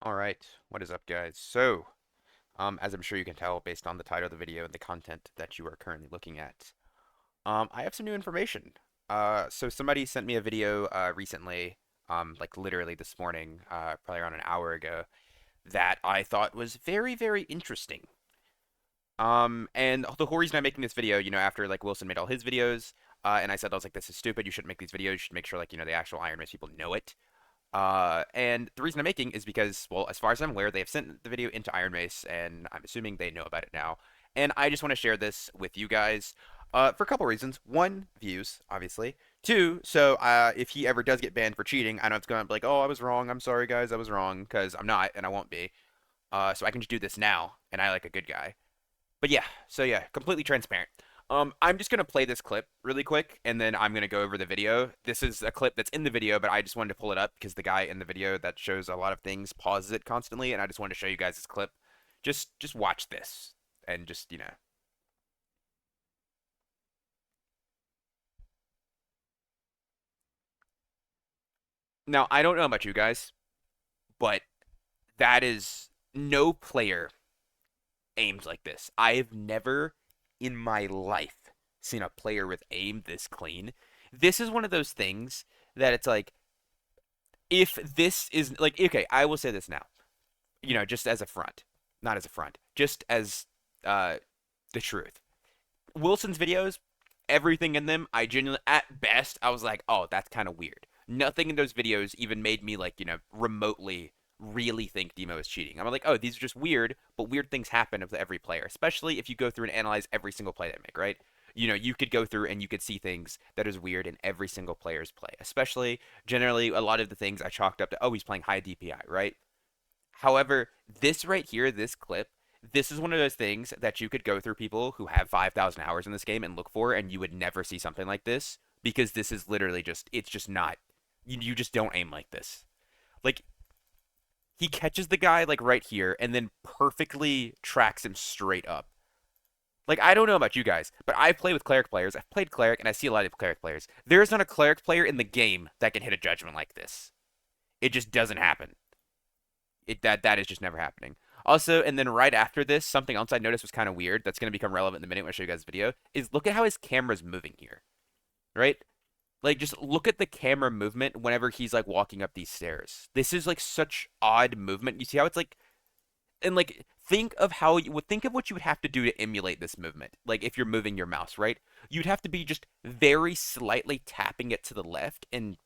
All right, what is up, guys? As I'm sure you can tell based on the title of the video and the content that you are currently looking at, I have some new information. So somebody sent me a video recently, like literally this morning, probably around an hour ago, that I thought was very, very interesting. And the whole reason I'm making this video, after like Wilson made all his videos, and I said I was like, this is stupid. You shouldn't make these videos. You should make sure like the actual Iron Mace people know it. And the reason I'm making is because, well, as far as I'm aware, they have sent the video into Iron Mace, and I'm assuming they know about it now. And I just want to share this with you guys for a couple reasons. One, views, obviously. Two, so if he ever does get banned for cheating, I know it's going to be like, oh, I was wrong. I'm sorry, guys, I was wrong, because I'm not, and I won't be. So I can just do this now, and I like a good guy. But yeah, so yeah, completely transparent. I'm just gonna play this clip really quick, and then I'm gonna go over the video. This is a clip that's in the video, but I just wanted to pull it up because the guy in the video that shows a lot of things pauses it constantly, and I just wanted to show you guys this clip. Just watch this, and just. Now I don't know about you guys, but that is no player aimed like this. I have never in my life seen a player with aim this clean. This is one of those things that it's like if this is like okay, I will say this now. Just as a front, not as a front, just as uh the truth. Wilson's videos, everything in them, I genuinely at best I was like, "Oh, that's kind of weird." Nothing in those videos even made me like, remotely really think Dimo is cheating. I'm like, "Oh, these are just weird, but weird things happen with every player, especially if you go through and analyze every single play they make, right?" You could go through and you could see things that is weird in every single player's play. Especially generally a lot of the things I chalked up to, oh, he's playing high DPI, right? However, this right here, this clip, this is one of those things that you could go through people who have 5,000 hours in this game and look for, and you would never see something like this because this is literally just, it's just not, you just don't aim like this. Like, he catches the guy, like, right here and then perfectly tracks him straight up. Like, I don't know about you guys, but I've played with cleric players. I've played cleric, and I see a lot of cleric players. There is not a cleric player in the game that can hit a judgment like this. It just doesn't happen. That is just never happening. Also, and then right after this, something else I noticed was kind of weird. That's going to become relevant in a minute when I show you guys the video. Is look at how his camera's moving here, right? Like just look at the camera movement whenever he's like walking up these stairs. This is like such odd movement. You see how it's like, and like think of how you would think of what you would have to do to emulate this movement. Like if you're moving your mouse, right? You'd have to be just very slightly tapping it to the left, and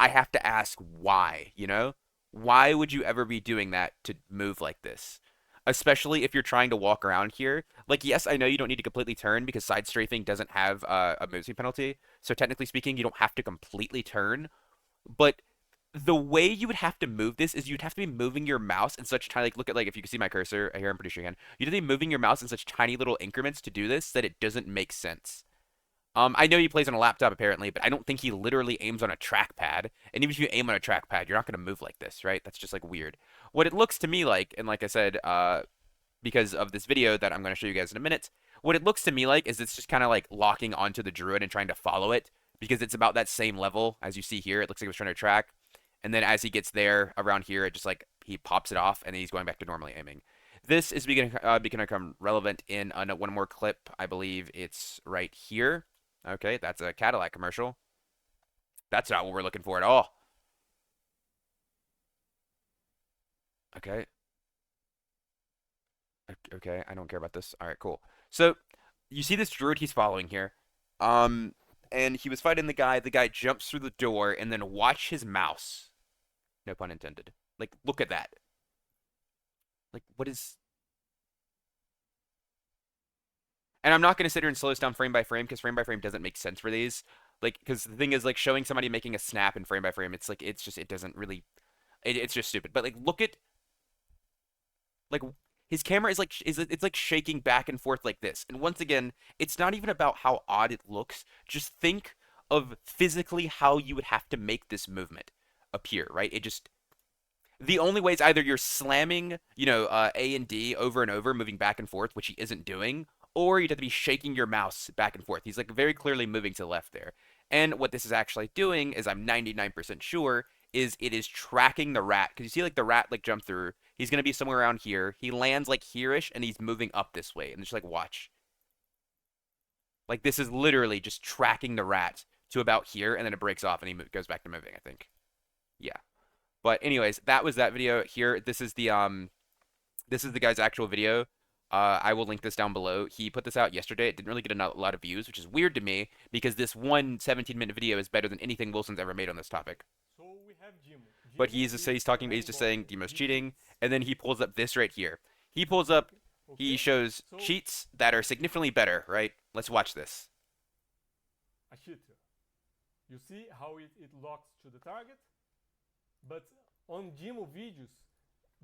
I have to ask why, you know? Why would you ever be doing that to move like this? Especially if you're trying to walk around here. Like, yes, I know you don't need to completely turn because side strafing doesn't have a movement penalty. So technically speaking, you don't have to completely turn. But the way you would have to move this is you'd have to be moving your mouse in such tiny, like, look at, like, if you can see my cursor here, I'm pretty sure you can. You'd have to be moving your mouse in such tiny little increments to do this that it doesn't make sense. I know he plays on a laptop apparently, but I don't think he literally aims on a trackpad. And even if you aim on a trackpad, you're not going to move like this, right? That's just like weird. What it looks to me like, and like I said, because of this video that I'm going to show you guys in a minute, what it looks to me like is it's just kind of like locking onto the druid and trying to follow it because it's about that same level as you see here. It looks like it was trying to track, and then as he gets there around here, it just like he pops it off and then he's going back to normally aiming. This is beginning to become relevant in one more clip. I believe it's right here. Okay, that's a Cadillac commercial. That's not what we're looking for at all. Okay, okay, I don't care about this. All right, cool. So you see this druid he's following here, um, and he was fighting the guy. The guy jumps through the door, and then watch his mouse. No pun intended. Like, look at that. Like, what is? And I'm not gonna sit here and slow this down frame by frame because frame by frame doesn't make sense for these. Like, because the thing is, like, showing somebody making a snap in frame by frame, it's like it's just it doesn't really. It's just stupid. But like, look at like his camera is like is it's like shaking back and forth like this. And once again, it's not even about how odd it looks. Just think of physically how you would have to make this movement appear, right? It just the only way is either you're slamming, A and D over and over, moving back and forth, which he isn't doing, or you'd have to be shaking your mouse back and forth. He's like very clearly moving to the left there. And what this is actually doing is I'm 99% sure is it is tracking the rat. Because you see like the rat like jump through. He's gonna be somewhere around here. He lands like here-ish and he's moving up this way. And just like watch. Like this is literally just tracking the rat to about here and then it breaks off and he goes back to moving, I think. Yeah. But anyways, that was that video. Here, this is the guy's actual video. I will link this down below. He put this out yesterday. It didn't really get a lot of views, which is weird to me because this one 17-minute video is better than anything Wilson's ever made on this topic. So we have Dimo. But he's talking, he's just saying Dimo's cheating, and then he pulls up this right here. He pulls up, he shows cheats that are significantly better, right? Let's watch this. A cheater. You see how it locks to the target? But on Dimo videos,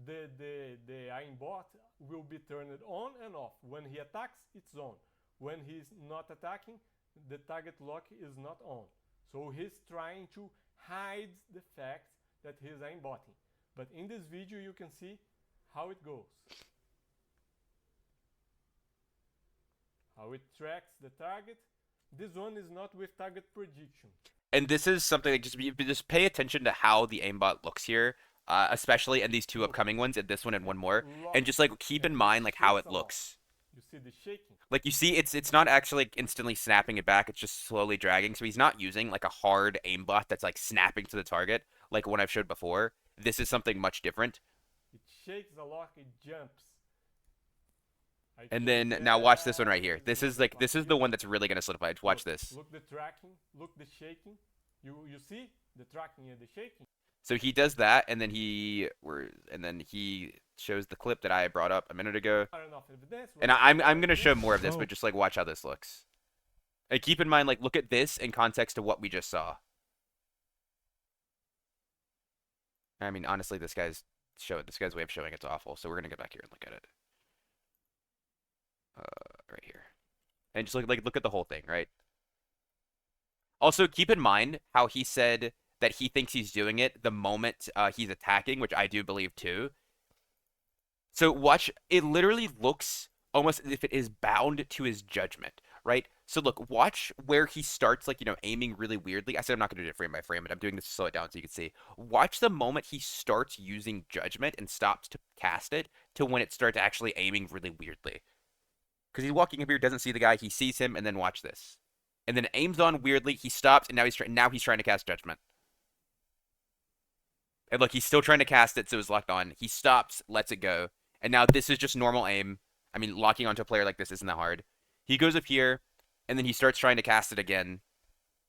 the aimbot will be turned on and off. When he attacks, it's on. When he's not attacking, the target lock is not on. So he's trying to hide the fact that he's aimbotting. But in this video, you can see how it goes. How it tracks the target. This one is not with target prediction. And this is something that just pay attention to how the aimbot looks here, especially in these two upcoming ones, and this one and one more, and just like keep in mind like how it looks. You see the shaking. Like you see, it's not actually like instantly snapping it back; it's just slowly dragging. So he's not using like a hard aimbot that's like snapping to the target, like one I've showed before. This is something much different. It shakes the lock, it jumps. And then now watch this one right here. This is the one that's really gonna solidify. Watch this. Look the tracking, look the shaking. You see the tracking and the shaking. So he does that, and then he shows the clip that I brought up a minute ago. And I'm gonna show more of this, but just like watch how this looks. And keep in mind, like look at this in context to what we just saw. I mean, honestly, this guy's way of showing it's awful. So we're gonna go back here and look at it. Right here, and just look at the whole thing, right? Also, keep in mind how he said that he thinks he's doing it the moment he's attacking, which I do believe too. So watch, it literally looks almost as if it is bound to his judgment, right? So look, watch where he starts like, aiming really weirdly. I said I'm not going to do it frame by frame, but I'm doing this to slow it down so you can see. Watch the moment he starts using judgment and stops to cast it to when it starts actually aiming really weirdly. Because he's walking up here, doesn't see the guy, he sees him, and then watch this. And then aims on weirdly, he stops, and now he's trying to cast Judgment. And look, he's still trying to cast it, so it's locked on. He stops, lets it go. And now this is just normal aim. I mean, locking onto a player like this isn't that hard. He goes up here, and then he starts trying to cast it again.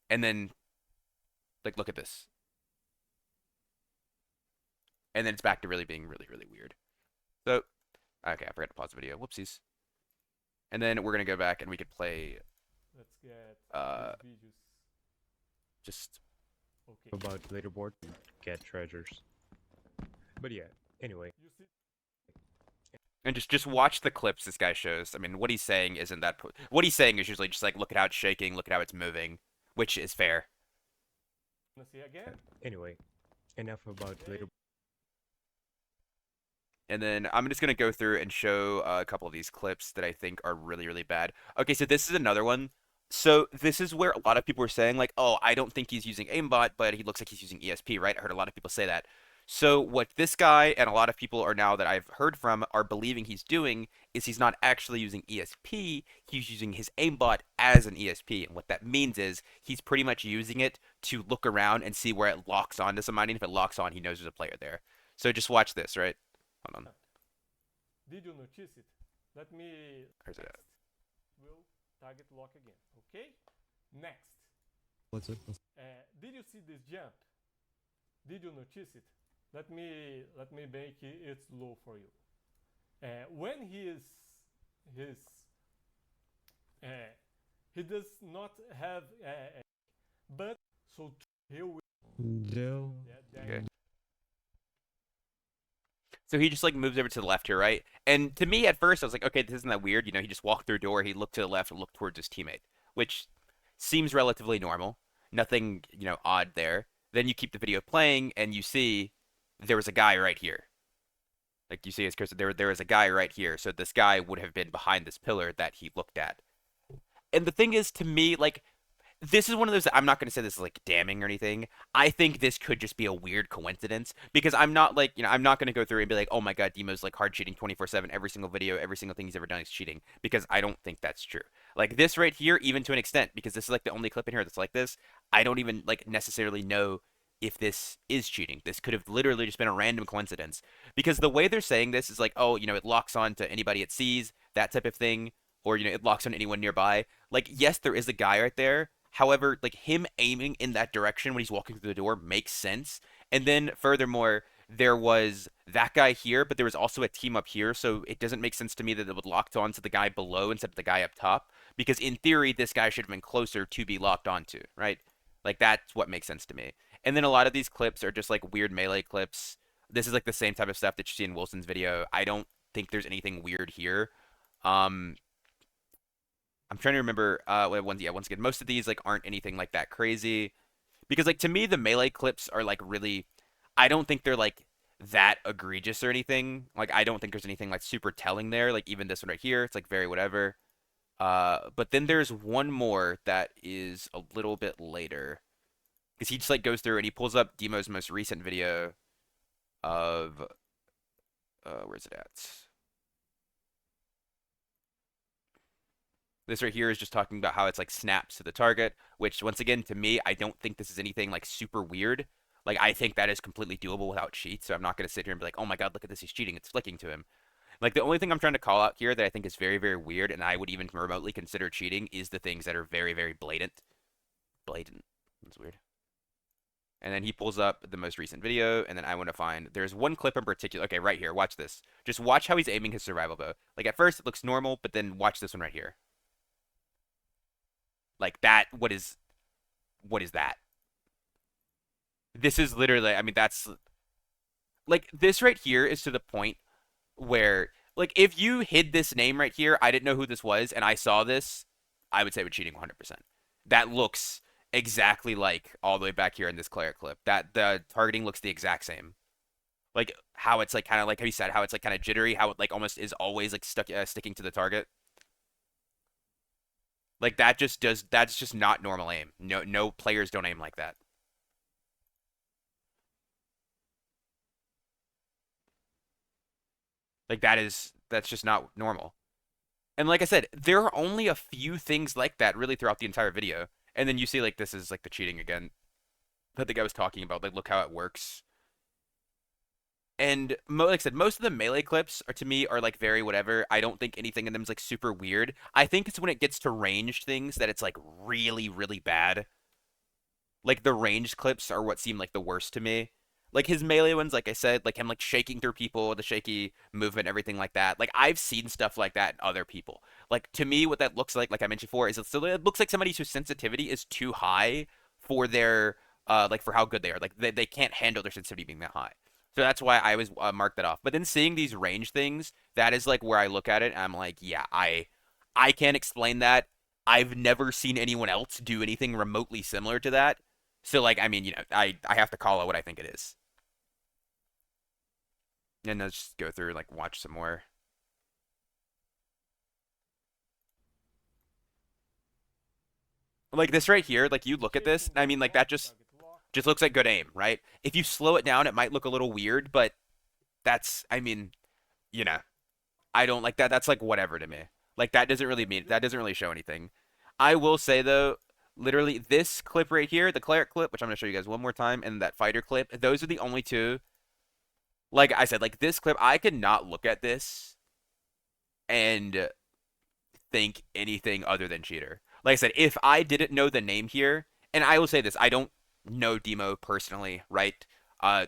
And then, like, look at this. And then it's back to really being really, really weird. So, okay, I forgot to pause the video. Whoopsies. And then we're gonna go back and we could play. Let's get videos. Just okay. About leaderboard, get treasures. But yeah, anyway. And just watch the clips this guy shows. I mean, what he's saying isn't that. What he's saying is usually just like, look at how it's shaking, look at how it's moving, which is fair. Let's see again. Anyway, enough about leaderboard. And then I'm just going to go through and show a couple of these clips that I think are really, really bad. Okay, so this is another one. So this is where a lot of people are saying, like, oh, I don't think he's using aimbot, but he looks like he's using ESP, right? I heard a lot of people say that. So what this guy and a lot of people are now that I've heard from are believing he's doing is he's not actually using ESP, he's using his aimbot as an ESP. And what that means is he's pretty much using it to look around and see where it locks onto somebody. And if it locks on, he knows there's a player there. So just watch this, right? Hold on. Did you notice it? Let me. Where's it at? Will target lock again. Okay. Next. What's it? Did you see this jump? Did you notice it? Let me make it slow for you. When he does not have but so he will. No. Okay. So he just like moves over to the left here, right? And to me at first I was like, okay, this isn't that weird. He just walked through a door, he looked to the left and looked towards his teammate, which seems relatively normal. Nothing, odd there. Then you keep the video playing and you see there was a guy right here. Like you see his cursor, there was a guy right here. So this guy would have been behind this pillar that he looked at. And the thing is, to me, like, this is one of those that I'm not going to say this is like damning or anything. I think this could just be a weird coincidence because I'm not like, I'm not going to go through and be like, oh my God, Demo's like hard cheating 24/7. Every single video, every single thing he's ever done is cheating because I don't think that's true. Like this right here, even to an extent, because this is like the only clip in here that's like this, I don't even like necessarily know if this is cheating. This could have literally just been a random coincidence because the way they're saying this is like, oh, it locks on to anybody it sees, that type of thing, or, it locks on anyone nearby. Like, yes, there is a guy right there. However, like him aiming in that direction when he's walking through the door makes sense. And then furthermore, there was that guy here, but there was also a team up here, so it doesn't make sense to me that it would lock on to the guy below instead of the guy up top. Because in theory, this guy should have been closer to be locked onto, right? Like that's what makes sense to me. And then a lot of these clips are just like weird melee clips. This is like the same type of stuff that you see in Wilson's video. I don't think there's anything weird here. Um, I'm trying to remember. Once again, most of these like aren't anything like that crazy because like to me the melee clips are like really. I don't think they're like that egregious or anything. Like I don't think there's anything like super telling there. Like even this one right here, it's like very whatever. But then there's one more that is a little bit later because he just like goes through and he pulls up Demo's most recent video of where's it at? This right here is just talking about how it's like snaps to the target, which once again to me, I don't think this is anything like super weird. Like I think that is completely doable without cheats. So I'm not gonna sit here and be like, oh my God, look at this, he's cheating. It's flicking to him. Like the only thing I'm trying to call out here that I think is very, very weird, and I would even remotely consider cheating, is the things that are very, very blatant. Blatant. That's weird. And then he pulls up the most recent video, and then I want to find. There's one clip in particular. Okay, right here. Watch this. Just watch how he's aiming his survival bow. Like at first it looks normal, but then watch this one right here. Like that. What is that? This is literally. I mean, that's like this right here is to the point where like if you hid this name right here, I didn't know who this was, and I saw this, I would say we're cheating 100%. That looks exactly like all the way back here in this Claret clip. That the targeting looks the exact same. Like how it's like kind of like how you said how it's like kind of jittery, how it like almost is always like sticking to the target. Like that just does that's just not normal aim. No players don't aim like that. Like that's just not normal. And like I said, there are only a few things like that really throughout the entire video. And then you see like this is like the cheating again that the guy was talking about. Like look how it works. And like I said, most of the melee clips are to me are like very whatever. I don't think anything in them is like super weird. I think it's when it gets to ranged things that it's like really, really bad. Like the ranged clips are what seem like the worst to me. Like his melee ones, like I said, like him like shaking through people, the shaky movement, everything like that. Like I've seen stuff like that in other people. Like to me, what that looks like I mentioned before, is it looks like somebody whose sensitivity is too high for their like for how good they are. Like they can't handle their sensitivity being that high. So that's why I was marked that off. But then seeing these range things, that is like where I look at it and I'm like, yeah, I can't explain that. I've never seen anyone else do anything remotely similar to that. So like I mean, I have to call it what I think it is. And let's just go through like watch some more. Like this right here, like you look at this, Chasing I goes mean like on, that just target locked. just looks like good aim, right? If you slow it down, it might look a little weird, but that's I mean, you know, I don't like that. That's like whatever to me. Like that doesn't really show anything. I will say though, literally this clip right here, the Claret clip, which I'm gonna show you guys one more time, and that fighter clip, those are the only two. Like I said, like this clip, I could not look at this and think anything other than cheater. Like I said, if I didn't know the name here, and I will say this, I don't know Demo personally, right?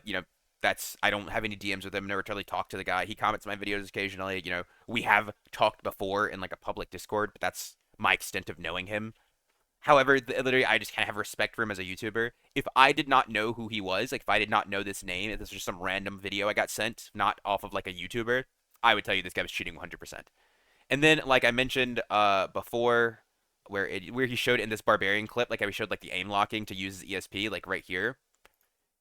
You know, that's I don't have any DMs with him, never really talked to the guy. He comments my videos occasionally, we have talked before in like a public Discord, but that's my extent of knowing him. However, literally, I just can't have respect for him as a YouTuber. If I did not know who he was, like if I did not know this name, if this was just some random video I got sent, not off of like a YouTuber, I would tell you this guy was cheating 100%. And then, like I mentioned before, where he showed in this barbarian clip, like how he showed like the aim locking to use his ESP, like right here.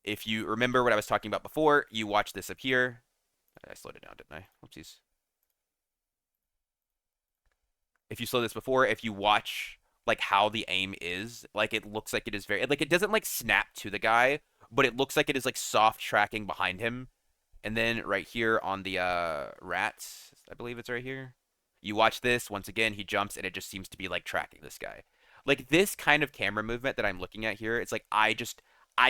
If you remember what I was talking about before, you watch this up here. I slowed it down, didn't I? Oopsies. If you slow this before, if you watch like how the aim is. Like it looks like it is very like it doesn't like snap to the guy, but it looks like it is like soft tracking behind him. And then right here on the rats, I believe it's right here. You watch this, once again, he jumps and it just seems to be like tracking this guy. Like this kind of camera movement that I'm looking at here, it's like I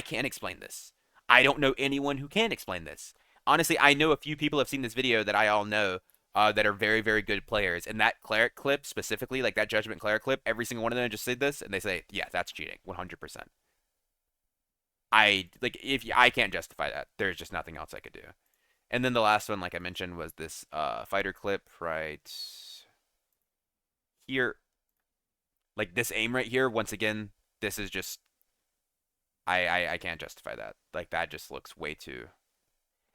can't explain this. I don't know anyone who can explain this. Honestly, I know a few people have seen this video that I all know that are very, very good players. And that cleric clip specifically, like that Judgment cleric clip, every single one of them just said this and they say, yeah, that's cheating, 100%. I like if I can't justify that. There's just nothing else I could do. And then the last one, like I mentioned, was this fighter clip right here. Like this aim right here. Once again, this is just I can't justify that. Like that just looks way too.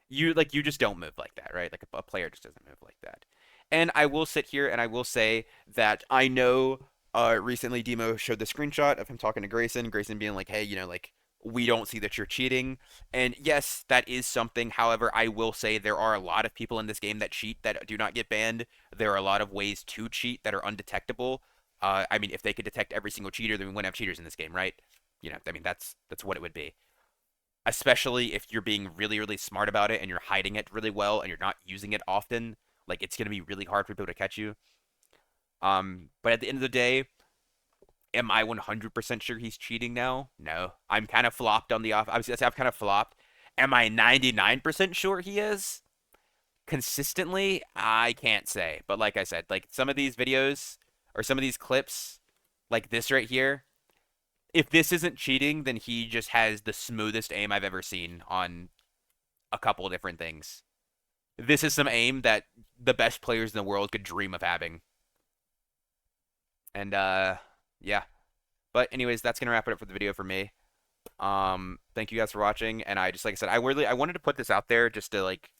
You just don't move like that, right? Like a player just doesn't move like that. And I will sit here and I will say that I know recently Demo showed the screenshot of him talking to Grayson, Grayson being like, "Hey, like we don't see that you're cheating." And yes, that is something. However, I will say there are a lot of people in this game that cheat that do not get banned. There are a lot of ways to cheat that are undetectable. I mean, if they could detect every single cheater, then we wouldn't have cheaters in this game, right? I mean, that's what it would be, especially if you're being really, really smart about it and you're hiding it really well and you're not using it often. Like it's gonna be really hard for people to catch you. But at the end of the day, am I 100% sure he's cheating now? No, I'm kind of flopped on the off. I've kind of flopped. Am I 99% sure he is? Consistently, I can't say. But like I said, like some of these videos or some of these clips, like this right here, if this isn't cheating, then he just has the smoothest aim I've ever seen on a couple of different things. This is some aim that the best players in the world could dream of having. And yeah. But anyways, that's gonna wrap it up for the video for me. Thank you guys for watching, and I just like I said, I wanted to put this out there just to like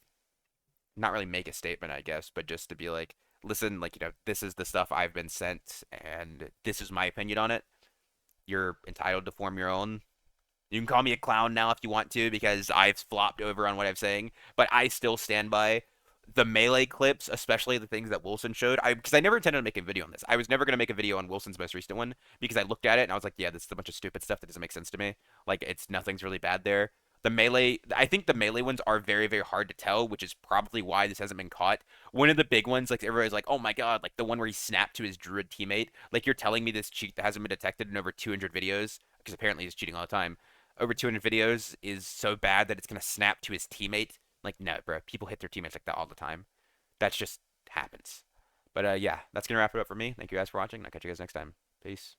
not really make a statement, I guess, but just to be like, listen, like this is the stuff I've been sent, and this is my opinion on it. You're entitled to form your own. You can call me a clown now if you want to because I've flopped over on what I'm saying, but I still stand by the melee clips, especially the things that Wilson showed. Because I never intended to make a video on this. I was never gonna make a video on Wilson's most recent one because I looked at it and I was like, yeah, this is a bunch of stupid stuff that doesn't make sense to me. Like it's nothing's really bad there. The melee, I think the melee ones are very, very hard to tell, which is probably why this hasn't been caught. One of the big ones, like everybody's like, oh my god, like the one where he snapped to his druid teammate. Like you're telling me this cheat that hasn't been detected in over 200 videos, because apparently he's cheating all the time. Over 200 videos is so bad that it's gonna snap to his teammate. Like no, bro, people hit their teammates like that all the time. That's just happens. But yeah, that's gonna wrap it up for me. Thank you guys for watching. I'll catch you guys next time. Peace.